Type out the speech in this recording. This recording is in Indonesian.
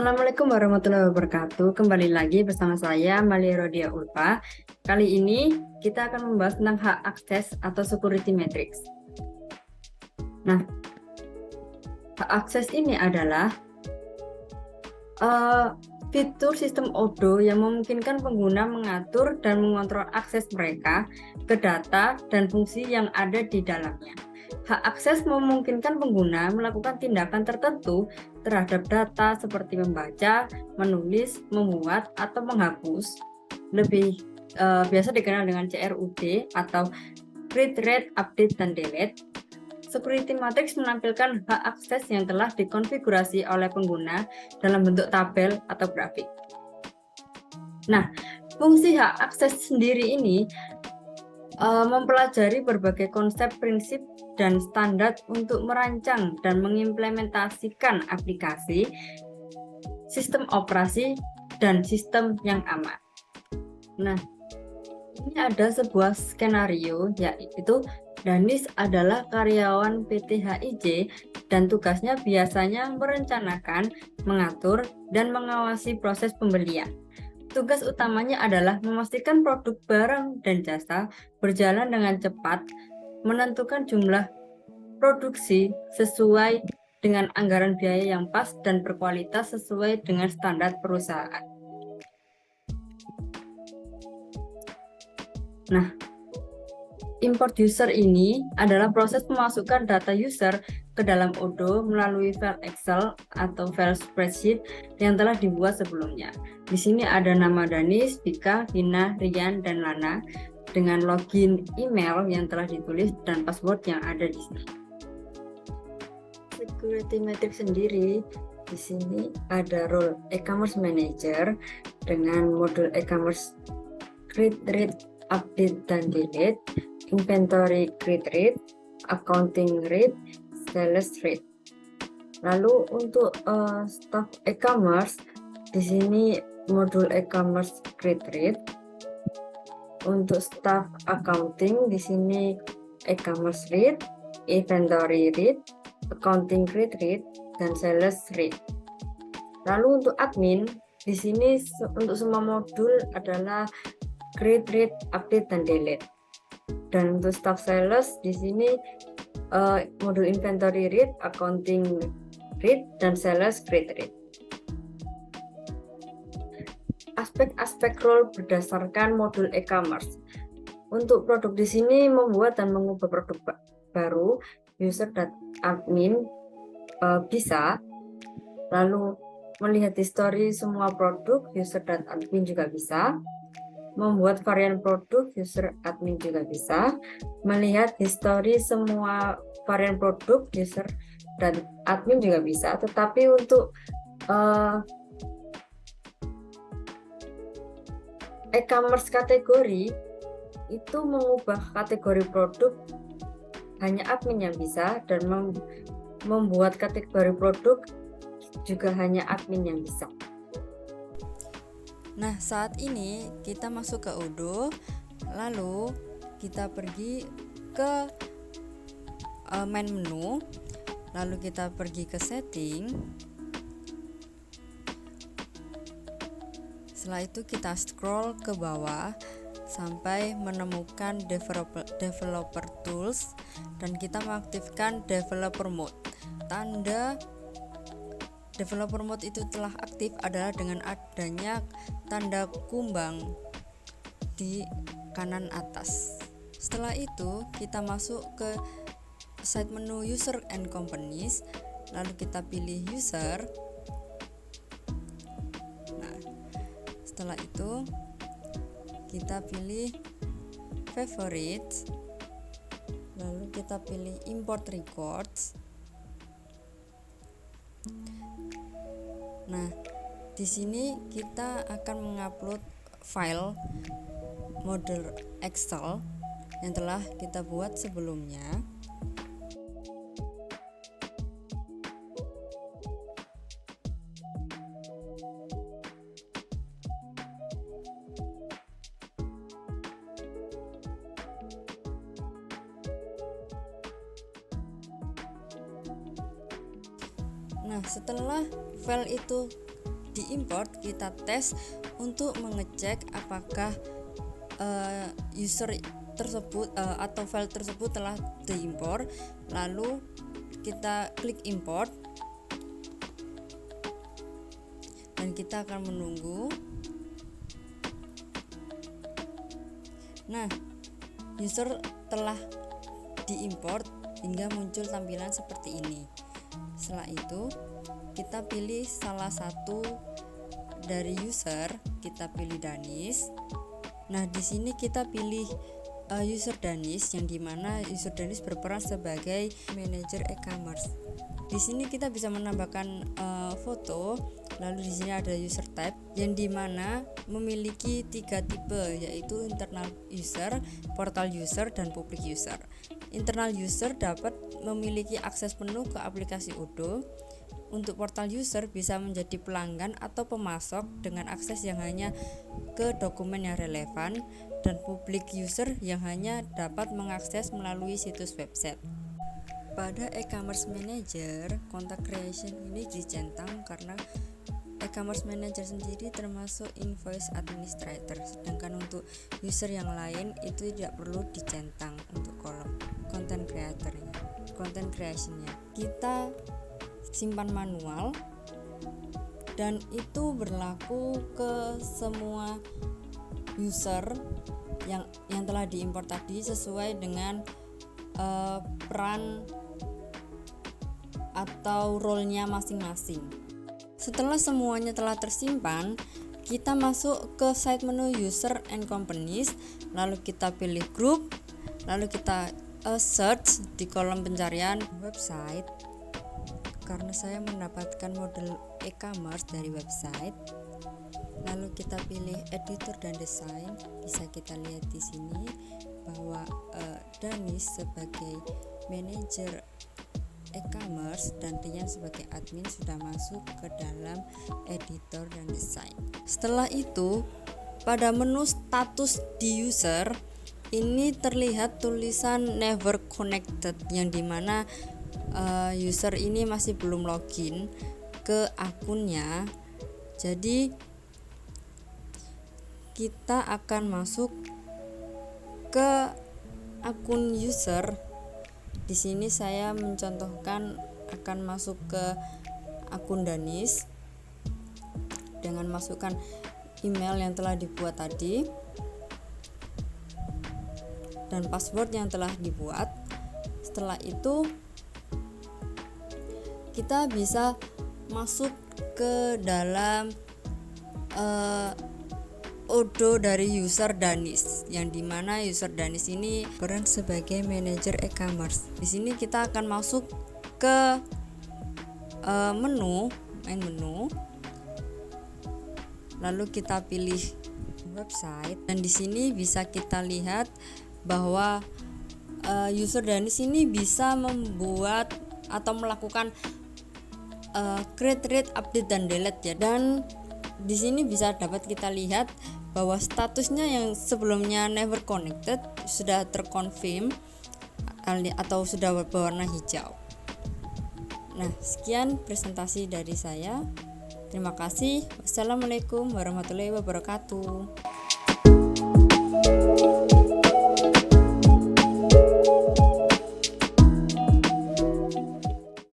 Assalamualaikum warahmatullahi wabarakatuh. Kembali lagi bersama saya Malia Rodia Ulfa. Kali ini kita akan membahas tentang hak akses atau security matrix. Nah, hak akses ini adalah fitur sistem ODO yang memungkinkan pengguna mengatur dan mengontrol akses mereka ke data dan fungsi yang ada di dalamnya. Hak akses memungkinkan pengguna melakukan tindakan tertentu terhadap data seperti membaca, menulis, memuat, atau menghapus. Lebih biasa dikenal dengan CRUD atau Read, Write, Update, dan Delete. Security Matrix menampilkan hak akses yang telah dikonfigurasi oleh pengguna dalam bentuk tabel atau grafik. Nah, fungsi hak akses sendiri ini mempelajari berbagai konsep, prinsip, dan standar untuk merancang dan mengimplementasikan aplikasi, sistem operasi, dan sistem yang aman. Nah, ini ada sebuah skenario, yaitu Danis adalah karyawan PT HIJ dan tugasnya biasanya merencanakan, mengatur, dan mengawasi proses pembelian. Tugas utamanya adalah memastikan produk barang dan jasa berjalan dengan cepat, menentukan jumlah produksi sesuai dengan anggaran biaya yang pas dan berkualitas sesuai dengan standar perusahaan. Nah, import user ini adalah proses memasukkan data user ke dalam ODO melalui file Excel atau file spreadsheet yang telah dibuat sebelumnya. Di sini ada nama Danis, Vika, Vina, Rian, dan Lana dengan login email yang telah ditulis dan password yang ada di sini. Security Matrix sendiri di sini ada role e-commerce manager dengan modul e-commerce create, read, update, dan delete, inventory create, read, accounting read, sales read. Lalu untuk staff e-commerce di sini modul e-commerce create, read. Untuk staff accounting di sini e-commerce read, inventory read, accounting create, read, dan sales read. Lalu untuk admin di sini untuk semua modul adalah create, read, update, dan delete. Dan untuk staff sales di sini modul inventory read, accounting read, dan sales create, read. Aspek-aspek role berdasarkan modul e-commerce. Untuk produk di sini membuat dan mengubah produk baru, user dan admin bisa. Lalu melihat histori semua produk, user dan admin juga bisa. Membuat varian produk, user admin juga bisa. Melihat histori semua varian produk, user dan admin juga bisa. Tetapi untuk e-commerce kategori itu mengubah kategori produk hanya admin yang bisa, dan membuat kategori produk juga hanya admin yang bisa. Nah, saat ini kita masuk ke ODO, lalu kita pergi ke main menu, lalu kita pergi ke setting. Setelah itu kita scroll ke bawah sampai menemukan developer tools dan kita mengaktifkan developer mode. Tanda developer mode itu telah aktif adalah dengan adanya tanda kumbang di kanan atas. Setelah itu kita masuk ke side menu user and companies, lalu kita pilih user. Nah, setelah itu kita pilih favorites, lalu kita pilih import records. Nah, di sini kita akan mengupload file model Excel yang telah kita buat sebelumnya. Nah, setelah file itu diimport, kita tes untuk mengecek apakah user tersebut atau file tersebut telah diimport. Lalu kita klik import dan kita akan menunggu. Nah, user telah diimport hingga muncul tampilan seperti ini. Setelah itu kita pilih salah satu dari user, kita pilih Danis. Nah, di sini kita pilih user Danis, yang dimana user Danis berperan sebagai manajer e-commerce. Di sini kita bisa menambahkan foto. Lalu di sini ada user type, yang dimana memiliki 3 tipe, yaitu internal user, portal user, dan public user. Internal user dapat memiliki akses penuh ke aplikasi Odoo. Untuk portal user bisa menjadi pelanggan atau pemasok dengan akses yang hanya ke dokumen yang relevan, dan public user yang hanya dapat mengakses melalui situs website. Pada e-commerce manager, content creation ini dicentang karena e-commerce manager sendiri termasuk invoice administrator, sedangkan untuk user yang lain itu tidak perlu dicentang untuk kolom content creationnya. Kita simpan manual dan itu berlaku ke semua user yang telah diimport tadi sesuai dengan peran atau role-nya masing-masing. Setelah semuanya telah tersimpan, kita masuk ke side menu user and companies, lalu kita pilih group, lalu kita search di kolom pencarian website. Karena saya mendapatkan model e-commerce dari website, lalu kita pilih editor dan desain. Bisa kita lihat di sini bahwa Danis sebagai manajer e-commerce dan Rian sebagai admin sudah masuk ke dalam editor dan desain. Setelah itu, pada menu status di user ini terlihat tulisan never connected, yang dimana user ini masih belum login ke akunnya. Jadi kita akan masuk ke akun user. Di sini saya mencontohkan akan masuk ke akun Danis dengan masukkan email yang telah dibuat tadi dan password yang telah dibuat. Setelah itu kita bisa masuk ke dalam Odoo dari user Danis, yang dimana user Danis ini peran sebagai manajer e-commerce. Di sini kita akan masuk ke main menu, lalu kita pilih website, dan di sini bisa kita lihat bahwa user Danis ini bisa membuat atau melakukan create, read, update, dan delete ya. Dan di sini bisa dapat kita lihat bahwa statusnya yang sebelumnya never connected sudah terkonfirm atau sudah berwarna hijau. Nah, sekian presentasi dari saya. Terima kasih. Wassalamualaikum warahmatullahi wabarakatuh.